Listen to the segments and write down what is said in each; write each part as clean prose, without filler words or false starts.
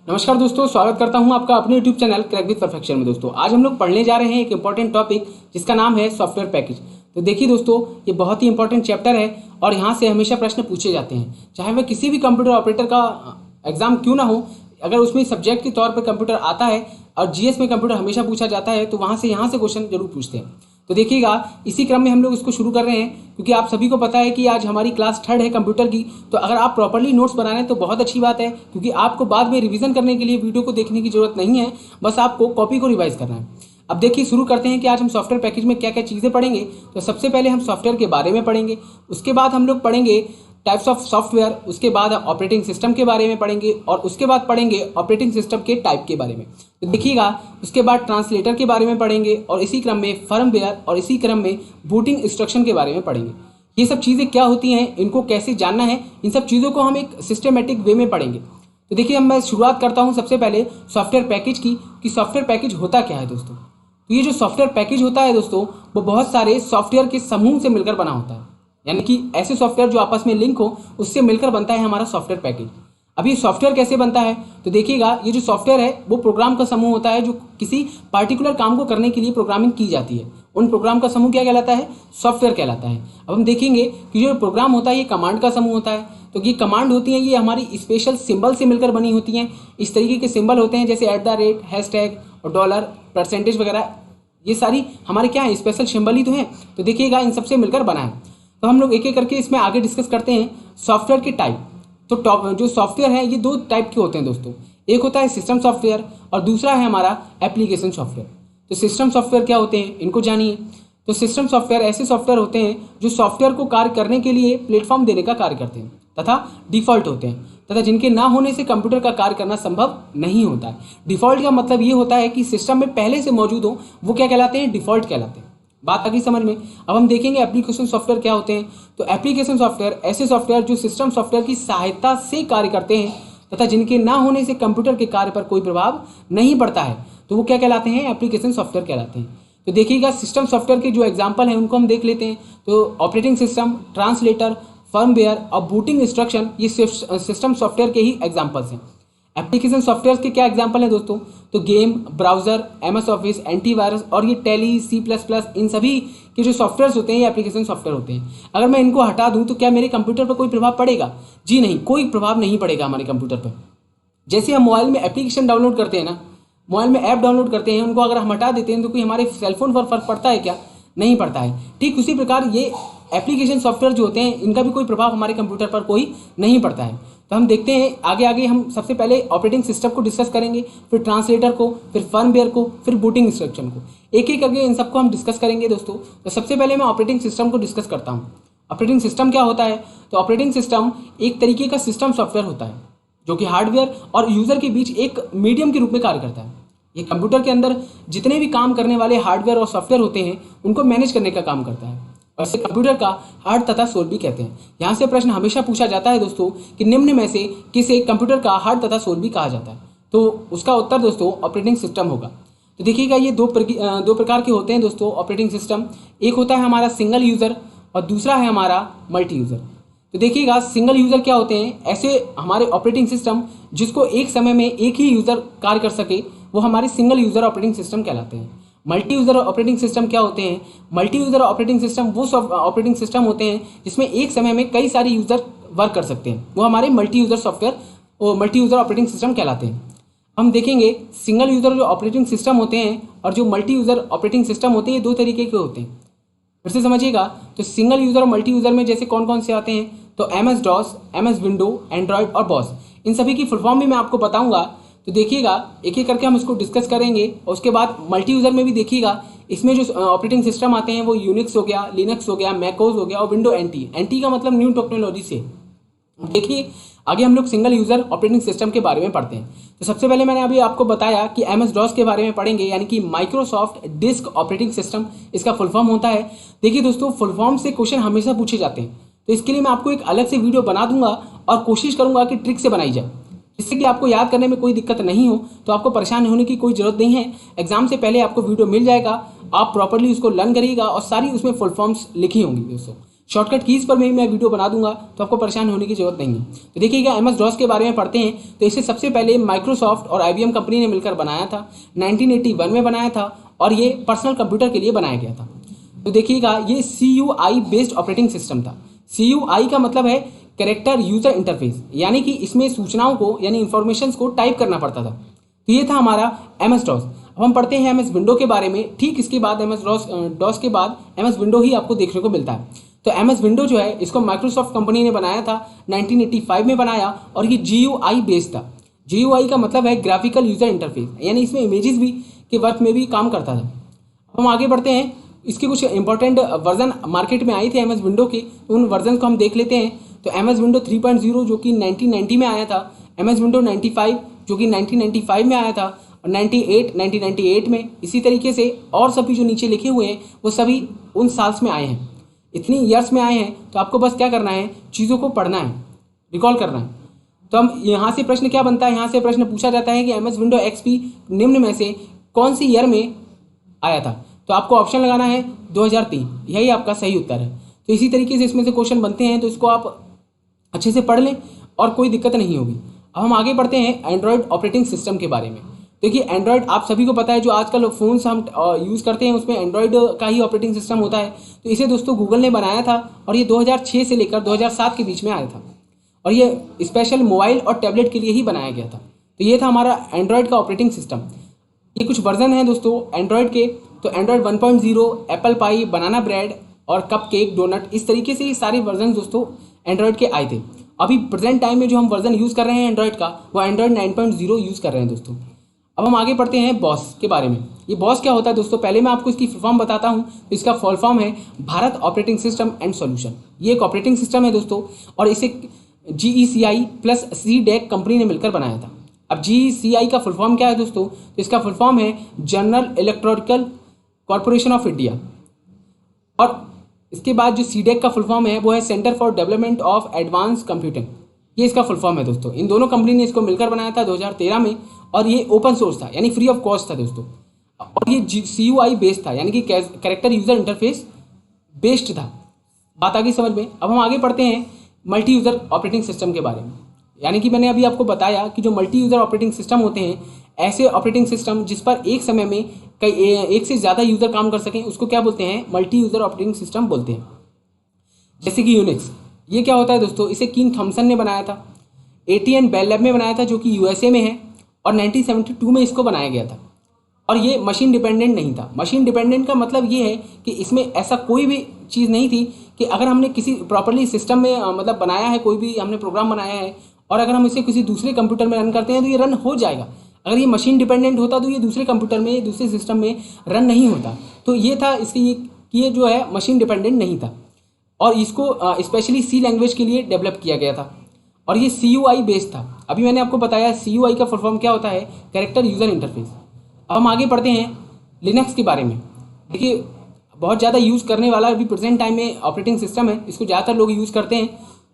नमस्कार दोस्तों, स्वागत करता हूं आपका अपने YouTube channel crack with perfection में। दोस्तों आज हम लोग पढ़ने जा रहे हैं एक इंपॉर्टेंट टॉपिक जिसका नाम है सॉफ्टवेयर पैकेज। तो देखिए दोस्तों, ये बहुत ही इंपॉर्टेंट चैप्टर है और यहाँ से हमेशा प्रश्न पूछे जाते हैं, चाहे वह किसी भी कंप्यूटर ऑपरेटर का एग्जाम क्यों ना हो। अगर उसमें सब्जेक्ट के तौर पर कंप्यूटर आता है और जीएस में कंप्यूटर हमेशा पूछा जाता है तो वहाँ से क्वेश्चन जरूर पूछते हैं। तो देखिएगा, इसी क्रम में हम लोग इसको शुरू कर रहे हैं क्योंकि आप सभी को पता है कि आज हमारी क्लास 3rd है कंप्यूटर की। तो अगर आप प्रॉपर्ली नोट्स बना रहे हैं तो बहुत अच्छी बात है, क्योंकि आपको बाद में रिवीजन करने के लिए वीडियो को देखने की जरूरत नहीं है, बस आपको कॉपी को रिवाइज करना है। अब देखिए, शुरू करते हैं कि आज हम सॉफ्टवेयर पैकेज में क्या क्या चीज़ें पढ़ेंगे। तो सबसे पहले हम सॉफ्टवेयर के बारे में पढ़ेंगे, उसके बाद हम लोग पढ़ेंगे टाइप्स ऑफ सॉफ्टवेयर, उसके बाद ऑपरेटिंग सिस्टम के बारे में पढ़ेंगे और उसके बाद पढ़ेंगे ऑपरेटिंग सिस्टम के टाइप के बारे में। तो देखिएगा, उसके बाद ट्रांसलेटर के बारे में पढ़ेंगे और इसी क्रम में फर्मवेयर और इसी क्रम में बूटिंग इंस्ट्रक्शन के बारे में पढ़ेंगे। ये सब चीज़ें क्या होती हैं, इनको कैसे जानना है, इन सब चीज़ों को हम एक सिस्टमेटिक वे में पढ़ेंगे। तो देखिए, मैं शुरुआत करता हूँ सबसे पहले सॉफ्टवेयर पैकेज की कि सॉफ्टवेयर पैकेज होता क्या है दोस्तों। तो ये जो सॉफ्टवेयर पैकेज होता है दोस्तों, वो बहुत सारे सॉफ्टवेयर के समूह से मिलकर बना होता है, यानी कि ऐसे सॉफ्टवेयर जो आपस में लिंक हो उससे मिलकर बनता है हमारा सॉफ्टवेयर पैकेज। अब ये सॉफ्टवेयर कैसे बनता है, तो देखिएगा, ये जो सॉफ्टवेयर है वो प्रोग्राम का समूह होता है जो किसी पार्टिकुलर काम को करने के लिए प्रोग्रामिंग की जाती है। उन प्रोग्राम का समूह क्या कहलाता है, सॉफ्टवेयर कहलाता है। अब हम देखेंगे कि जो प्रोग्राम होता है ये कमांड का समूह होता है। तो ये कमांड होती हैं, ये हमारी स्पेशल सिंबल से मिलकर बनी होती हैं। इस तरीके के सिंबल होते हैं जैसे @ हैशटैग और डॉलर, परसेंटेज वगैरह। ये सारी हमारे क्या है, स्पेशल सिंबल ही तो हैं। तो देखिएगा, इन सबसे मिलकर बना है। तो हम लोग एक एक करके इसमें आगे डिस्कस करते हैं सॉफ्टवेयर के टाइप। तो जो सॉफ्टवेयर है ये 2 टाइप के होते हैं दोस्तों। एक होता है सिस्टम सॉफ्टवेयर और दूसरा है हमारा एप्लीकेशन सॉफ्टवेयर। तो सिस्टम सॉफ्टवेयर क्या होते हैं, इनको जानिए। तो सिस्टम सॉफ्टवेयर ऐसे सॉफ्टवेयर होते हैं जो सॉफ्टवेयर को कार्य करने के लिए प्लेटफॉर्म देने का कार्य करते हैं तथा डिफ़ॉल्ट होते हैं, तथा जिनके ना होने से कंप्यूटर का कार्य करना संभव नहीं होता है। डिफ़ॉल्ट का मतलब ये होता है कि सिस्टम में पहले से मौजूद हो, वो क्या कहलाते हैं, डिफ़ॉल्ट कहलाते हैं। बात आ गई समझ में। अब हम देखेंगे एप्लीकेशन सॉफ्टवेयर क्या होते हैं। तो एप्लीकेशन सॉफ्टवेयर ऐसे सॉफ्टवेयर जो सिस्टम सॉफ्टवेयर की सहायता से कार्य करते हैं तथा जिनके ना होने से कंप्यूटर के कार्य पर कोई प्रभाव नहीं पड़ता है, तो वो क्या कहलाते हैं, एप्लीकेशन सॉफ्टवेयर कहलाते हैं। तो देखिएगा, सिस्टम सॉफ्टवेयर के जो एग्जाम्पल हैं उनको हम देख लेते हैं। तो ऑपरेटिंग सिस्टम, ट्रांसलेटर, फर्मवेयर और बूटिंग इंस्ट्रक्शन, ये सिस्टम सॉफ्टवेयर के ही एग्जाम्पल्स हैं। एप्लीकेशन सॉफ्टवेयर के क्या एग्जाम्पल हैं दोस्तों, तो game, browser, MS office, antivirus और ये टैली, C++, इन सभी के जो सॉफ्टवेयर्स होते हैं ये एप्लीकेशन सॉफ्टवेयर होते हैं। अगर मैं इनको हटा दूं तो क्या मेरे कंप्यूटर पर कोई प्रभाव पड़ेगा? जी नहीं, कोई प्रभाव नहीं पड़ेगा हमारे कंप्यूटर पर। जैसे हम मोबाइल में एप्लीकेशन डाउनलोड करते हैं ना, मोबाइल में ऐप डाउनलोड करते हैं, उनको अगर हम हटा देते हैं तो कोई हमारे सेलफोन पर फर्क पड़ता है क्या? नहीं पड़ता है। ठीक उसी प्रकार ये एप्लीकेशन सॉफ्टवेयर जो होते हैं इनका भी कोई प्रभाव हमारे कंप्यूटर पर कोई नहीं पड़ता है। तो हम देखते हैं आगे आगे, हम सबसे पहले ऑपरेटिंग सिस्टम को डिस्कस करेंगे, फिर ट्रांसलेटर को, फिर फर्मवेयर को, फिर बूटिंग इंस्ट्रक्शन को। एक एक करके इन सबको हम डिस्कस करेंगे दोस्तों। तो सबसे पहले मैं ऑपरेटिंग सिस्टम को डिस्कस करता हूँ। ऑपरेटिंग सिस्टम क्या होता है, तो ऑपरेटिंग सिस्टम एक तरीके का सिस्टम सॉफ्टवेयर होता है जो कि हार्डवेयर और यूज़र के बीच एक मीडियम के रूप में कार्य करता है। ये कंप्यूटर के अंदर जितने भी काम करने वाले हार्डवेयर और सॉफ्टवेयर होते हैं उनको मैनेज करने का काम करता है, और इसे कंप्यूटर का हार्ड तथा सोल भी कहते हैं। यहाँ से प्रश्न हमेशा पूछा जाता है दोस्तों कि निम्न में से किसे कंप्यूटर का हार्ड तथा सोल भी कहा जाता है, तो उसका उत्तर दोस्तों ऑपरेटिंग सिस्टम होगा। तो देखिएगा, ये दो प्रकार के होते हैं दोस्तों ऑपरेटिंग सिस्टम। एक होता है हमारा सिंगल यूज़र और दूसरा है हमारा मल्टी यूज़र। तो देखिएगा, सिंगल यूज़र क्या होते हैं, ऐसे हमारे ऑपरेटिंग सिस्टम जिसको एक समय में एक ही यूज़र कार्य कर सके, वो हमारे सिंगल यूज़र ऑपरेटिंग सिस्टम कहलाते हैं। मल्टी यूज़र ऑपरेटिंग सिस्टम क्या होते हैं, मल्टी यूज़र ऑपरेटिंग सिस्टम वो ऑपरेटिंग सिस्टम होते हैं जिसमें एक समय में कई सारे यूज़र वर्क कर सकते हैं, वो हमारे मल्टी यूज़र सॉफ्टवेयर और मल्टी यूज़र ऑपरेटिंग सिस्टम कहलाते हैं। हम देखेंगे सिंगल यूज़र जो ऑपरेटिंग सिस्टम होते हैं और जो मल्टी यूज़र ऑपरेटिंग सिस्टम होते हैं, ये 2 तरीके के होते हैं। फिर से समझिएगा, तो सिंगल यूज़र और मल्टी यूज़र में जैसे कौन कौन से आते हैं, तो MS-DOS, MS विंडो, एंड्रॉयड और बॉस, इन सभी की फुल फॉर्म भी मैं आपको बताऊंगा। तो देखिएगा, एक एक करके हम इसको डिस्कस करेंगे। और उसके बाद मल्टी यूज़र में भी देखिएगा, इसमें जो ऑपरेटिंग सिस्टम आते हैं वो यूनिक्स हो गया, लिनक्स हो गया, मैकोस हो गया और विंडो NT का मतलब न्यू टेक्नोलॉजी से। देखिए, आगे हम लोग सिंगल यूज़र ऑपरेटिंग सिस्टम के बारे में पढ़ते हैं। तो सबसे पहले मैंने अभी आपको बताया कि MS-DOS के बारे में पढ़ेंगे, यानी कि माइक्रोसॉफ्ट डिस्क ऑपरेटिंग सिस्टम, इसका फुल फॉर्म होता है। देखिए दोस्तों, फुल फॉर्म से क्वेश्चन हमेशा पूछे जाते हैं, तो इसके लिए मैं आपको एक अलग से वीडियो बना दूंगा और कोशिश करूंगा कि ट्रिक से बनाई जाए, जिससे कि आपको याद करने में कोई दिक्कत नहीं हो। तो आपको परेशान होने की कोई ज़रूरत नहीं है। एग्जाम से पहले आपको वीडियो मिल जाएगा, आप प्रॉपर्ली उसको लर्न करिएगा और सारी उसमें फुल फॉर्म्स लिखी होंगी दोस्तों। शॉर्टकट कीज़ पर भी मैं वीडियो बना दूंगा, तो आपको परेशान होने की जरूरत नहीं है। तो देखिएगा एमएस डॉस के बारे में पढ़ते हैं। तो इसे सबसे पहले माइक्रोसॉफ्ट और आईबीएम कंपनी ने मिलकर बनाया था, 1981 में बनाया था और ये पर्सनल कंप्यूटर के लिए बनाया गया था। तो देखिएगा ये CUI बेस्ड ऑपरेटिंग सिस्टम था। CUI का मतलब है कैरेक्टर यूजर इंटरफेस, यानी कि इसमें सूचनाओं को यानी इंफॉर्मेशन को टाइप करना पड़ता था। तो ये था हमारा एमएस डॉस। अब हम पढ़ते हैं एमएस विंडो के बारे में। ठीक इसके बाद एमएस डॉस के बाद एमएस विंडो ही आपको देखने को मिलता है। तो एमएस विंडो जो है इसको माइक्रोसॉफ्ट कंपनी ने बनाया था, 1985 में बनाया और ये GUI बेस्ड था। GUI का मतलब है ग्राफिकल यूजर इंटरफेस, यानी इसमें इमेजेस भी के वर्क में भी काम करता था। अब हम आगे बढ़ते हैं। इसके कुछ इंपॉर्टेंट वर्जन मार्केट में आए थे एमएस विंडो के, तो उन वर्जन को हम देख लेते हैं। तो एमएस विंडो 3.0 जो कि 1990 में आया था, एमएस विंडो 95 जो कि 1995 में आया था और 1998 में। इसी तरीके से और सभी जो नीचे लिखे हुए हैं वो सभी उन साल्स में आए हैं, इतनी ईयर्स में आए हैं। तो आपको बस क्या करना है, चीज़ों को पढ़ना है, रिकॉल करना है। तो हम यहाँ से प्रश्न क्या बनता है, यहाँ से प्रश्न पूछा जाता है कि एमएस विंडो XP निम्न में से कौन सी ईयर में आया था। तो आपको ऑप्शन लगाना है 2003, यही आपका सही उत्तर है। तो इसी तरीके से इसमें से क्वेश्चन बनते हैं, तो इसको आप अच्छे से पढ़ लें और कोई दिक्कत नहीं होगी। अब हम आगे बढ़ते हैं एंड्रॉयड ऑपरेटिंग सिस्टम के बारे में। देखिए एंड्रॉयड आप सभी को पता है, जो आजकल फ़ोन्स हम यूज़ करते हैं उसमें एंड्रॉयड का ही ऑपरेटिंग सिस्टम होता है। तो इसे दोस्तों गूगल ने बनाया था और ये 2006 से लेकर 2007 के बीच में आया था और ये स्पेशल मोबाइल और टैबलेट के लिए ही बनाया गया था। तो ये था हमारा एंड्रॉयड का ऑपरेटिंग सिस्टम। ये कुछ वर्जन हैं दोस्तों एंड्रॉयड के। तो एंड्रॉयड 1.0, एप्पल पाई, बनाना ब्रेड और कप केक, डोनट, इस तरीके से ये सारे वर्जन दोस्तों एंड्रॉयड के आए थे। अभी प्रेजेंट टाइम में जो हम वर्जन यूज़ कर रहे हैं एंड्रॉयड का, वो एंड्रॉयड 9.0 यूज़ कर रहे हैं दोस्तों। अब हम आगे पढ़ते हैं बॉस के बारे में। ये बॉस क्या होता है दोस्तों, पहले मैं आपको इसकी फुल फॉर्म बताता हूँ। तो इसका फुल फॉर्म है Bharat operating system and solution. ये एक ऑपरेटिंग सिस्टम है दोस्तों और इसे GECI प्लस CDEC कंपनी ने मिलकर बनाया था। अब GECI का फुल फॉर्म क्या है दोस्तों, तो इसका फुल फॉर्म है general electrical corporation of India. और इसके बाद जो CDEC का फुल फॉर्म है वो है centre for development of advance computing. ये इसका फुल फॉर्म है दोस्तों। इन दोनों कंपनी ने इसको मिलकर बनाया था 2013 में और ये ओपन सोर्स था, यानी फ्री ऑफ कॉस्ट था दोस्तों। और ये CUI बेस्ड था, यानी कि कैरेक्टर यूजर इंटरफेस बेस्ड था। बात आगे समझ में। अब हम आगे पढ़ते हैं मल्टी यूज़र ऑपरेटिंग सिस्टम के बारे में। यानी कि मैंने अभी आपको बताया कि जो मल्टी यूज़र ऑपरेटिंग सिस्टम होते हैं, ऐसे ऑपरेटिंग सिस्टम जिस पर एक समय में एक से ज़्यादा यूज़र काम कर सकें, उसको क्या बोलते हैं, मल्टी यूज़र ऑपरेटिंग सिस्टम बोलते हैं। जैसे कि यूनिक्स, ये क्या होता है दोस्तों, इसे किंग थॉमसन ने बनाया था, AT&T बेल लैब में बनाया था जो कि USA में है और 1972 में इसको बनाया गया था। और ये मशीन डिपेंडेंट नहीं था। मशीन डिपेंडेंट का मतलब ये है कि इसमें ऐसा कोई भी चीज़ नहीं थी कि अगर हमने किसी प्रॉपरली सिस्टम में मतलब बनाया है, कोई भी हमने प्रोग्राम बनाया है और अगर हम इसे किसी दूसरे कंप्यूटर में रन करते हैं तो ये रन हो जाएगा। अगर ये मशीन डिपेंडेंट होता तो ये दूसरे कंप्यूटर में, दूसरे सिस्टम में रन नहीं होता। तो ये था इसके ये जो है मशीन डिपेंडेंट नहीं था और इसको स्पेशली C लैंग्वेज के लिए डेवलप किया गया था और ये CUI बेस्ड था। अभी मैंने आपको बताया CUI का फुल फॉर्म क्या होता है, कैरेक्टर यूजर इंटरफेस। अब हम आगे पढ़ते हैं लिनक्स के बारे में। देखिए बहुत ज़्यादा यूज़ करने वाला अभी प्रेजेंट टाइम में ऑपरेटिंग सिस्टम है, इसको ज़्यादातर लोग यूज़ करते हैं।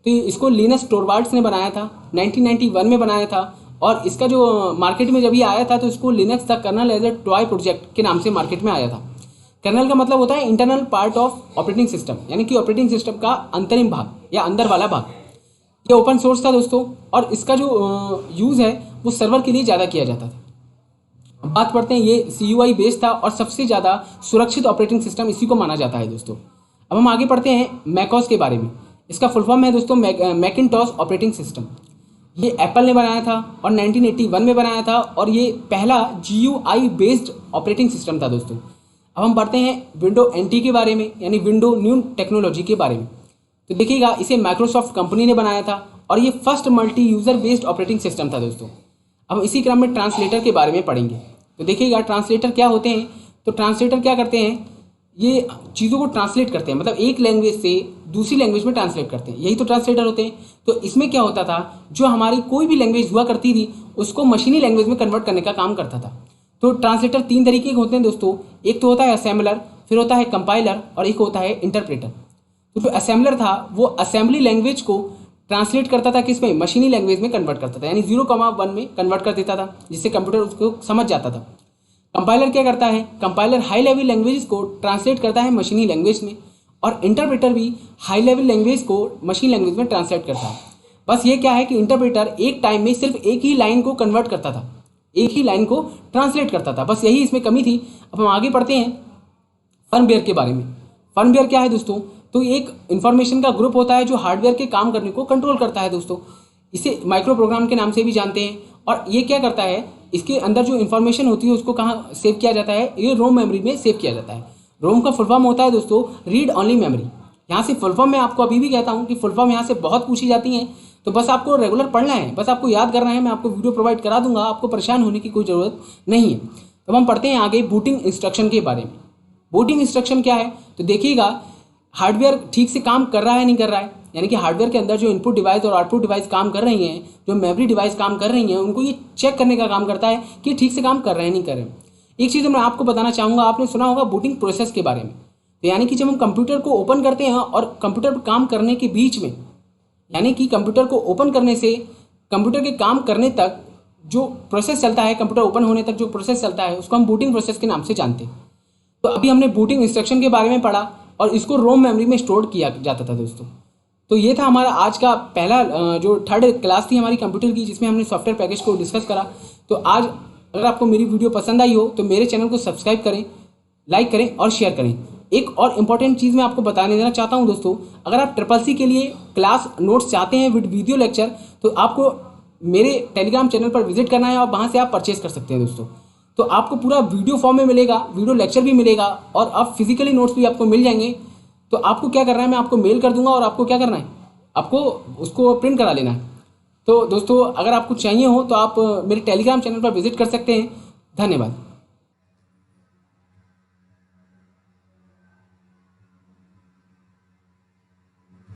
तो इसको लिनस टोरवाल्ड्स ने बनाया था, 1991 में बनाया था और इसका जो मार्केट में जब ये आया था तो इसको Linux the kernel as a toy project के नाम से मार्केट में आया था। कर्नल का मतलब होता है internal part of operating system, यानी कि ऑपरेटिंग सिस्टम का अंतरिम भाग या अंदर वाला भाग। ये ओपन सोर्स था दोस्तों और इसका जो यूज़ है वो सर्वर के लिए ज़्यादा किया जाता था। बात करते हैं, ये CUI बेस्ड था और सबसे ज़्यादा सुरक्षित ऑपरेटिंग सिस्टम इसी को माना जाता है दोस्तों। अब हम आगे पढ़ते हैं मैकओएस के बारे में। इसका फुल फॉर्म है दोस्तों मैकिन्टॉश ऑपरेटिंग सिस्टम। ये एप्पल ने बनाया था और 1981 में बनाया था और ये पहला GUI बेस्ड ऑपरेटिंग सिस्टम था दोस्तों। अब हम पढ़ते हैं विंडो NT के बारे में, यानी विंडो न्यू टेक्नोलॉजी के बारे में। तो देखिएगा इसे माइक्रोसॉफ्ट कंपनी ने बनाया था और ये first multi user based operating system था दोस्तों। अब इसी क्रम में ट्रांसलेटर के बारे में पढ़ेंगे। तो देखिएगा ट्रांसलेटर क्या होते हैं। तो ट्रांसलेटर क्या करते हैं, ये चीज़ों को ट्रांसलेट करते हैं, मतलब एक लैंग्वेज से दूसरी लैंग्वेज में ट्रांसलेट करते हैं, यही तो ट्रांसलेटर होते हैं। तो इसमें क्या होता था, जो हमारी कोई भी लैंग्वेज हुआ करती थी उसको मशीनी लैंग्वेज में कन्वर्ट करने का काम करता था। तो ट्रांसलेटर 3 तरीके के होते हैं दोस्तों, एक तो होता है असेंबलर, फिर होता है कंपाइलर और एक होता है इंटरप्रेटर। तो जो असेंबलर था वो असेंबली लैंग्वेज को ट्रांसलेट करता था किस में, मशीनी लैंग्वेज में कन्वर्ट करता था, यानी 0,1 में कन्वर्ट कर देता था जिससे कंप्यूटर उसको समझ जाता था। कंपाइलर क्या करता है, कंपाइलर हाई लेवल लैंग्वेजेस को ट्रांसलेट करता है मशीनी लैंग्वेज में और इंटरप्रेटर भी हाई लेवल लैंग्वेज को मशीन लैंग्वेज में ट्रांसलेट करता है। बस ये क्या है कि इंटरप्रेटर एक टाइम में सिर्फ एक ही लाइन को कन्वर्ट करता था, एक ही लाइन को ट्रांसलेट करता था, बस यही इसमें कमी थी। अब हम आगे पढ़ते हैं फर्मवेयर के बारे में। फर्मवेयर क्या है दोस्तों? तो एक इन्फॉर्मेशन का ग्रुप होता है जो हार्डवेयर के काम करने को कंट्रोल करता है दोस्तों। इसे माइक्रो प्रोग्राम के नाम से भी जानते हैं। और ये क्या करता है, इसके अंदर जो इन्फॉर्मेशन होती है उसको कहाँ सेव किया जाता है? ये रोम मेमोरी में सेव किया जाता है। रोम का फुल फॉर्म होता है दोस्तों रीड ऑनली मेमोरी। यहाँ से फुल फॉर्म मैं आपको अभी भी कहता हूँ कि फुल फॉर्म यहाँ से बहुत पूछी जाती हैं, तो बस आपको रेगुलर पढ़ना है, बस आपको याद करना है। मैं आपको वीडियो प्रोवाइड करा दूंगा, आपको परेशान होने की कोई ज़रूरत नहीं है। तो हम पढ़ते हैं आगे बूटिंग इंस्ट्रक्शन के बारे में। बूटिंग इंस्ट्रक्शन क्या है? तो देखिएगा हार्डवेयर ठीक से काम कर रहा है नहीं कर रहा है, यानी कि हार्डवेयर के अंदर जो इनपुट डिवाइस और आउटपुट डिवाइस काम कर रही हैं, जो मेमोरी डिवाइस काम कर रही हैं, उनको ये चेक करने का काम करता है कि ठीक से काम कर रहे हैं नहीं कर रहे हैं। एक चीज़ मैं आपको बताना चाहूँगा, आपने सुना होगा बूटिंग प्रोसेस के बारे में। तो यानी कि जब हम कंप्यूटर को ओपन करते हैं और कंप्यूटर पर काम करने के बीच में, यानी कि कंप्यूटर को ओपन करने से कंप्यूटर के काम करने तक जो प्रोसेस चलता है, कंप्यूटर ओपन होने तक जो प्रोसेस चलता है, उसको हम बूटिंग प्रोसेस के नाम से जानते हैं। तो अभी हमने बूटिंग इंस्ट्रक्शन के बारे में पढ़ा और इसको रोम मेमोरी में स्टोर किया जाता था दोस्तों। तो ये था हमारा आज का पहला जो थर्ड क्लास थी हमारी कंप्यूटर की, जिसमें हमने सॉफ्टवेयर पैकेज को डिस्कस करा। तो आज अगर आपको मेरी वीडियो पसंद आई हो तो मेरे चैनल को सब्सक्राइब करें, लाइक करें और शेयर करें। एक और इम्पॉर्टेंट चीज़ मैं आपको बताने देना चाहता हूं दोस्तों, अगर आप CCC के लिए क्लास नोट्स चाहते हैं विद वीडियो लेक्चर, तो आपको मेरे टेलीग्राम चैनल पर विजिट करना है और वहाँ से आप परचेज कर सकते हैं दोस्तों। तो आपको पूरा वीडियो फॉर्म में मिलेगा, वीडियो लेक्चर भी मिलेगा और आप फिजिकली नोट्स भी आपको मिल जाएंगे। तो आपको क्या करना है, मैं आपको मेल कर दूंगा और आपको क्या करना है, आपको उसको प्रिंट करा लेना है। तो दोस्तों अगर आपको चाहिए हो तो आप मेरे टेलीग्राम चैनल पर विजिट कर सकते हैं। धन्यवाद।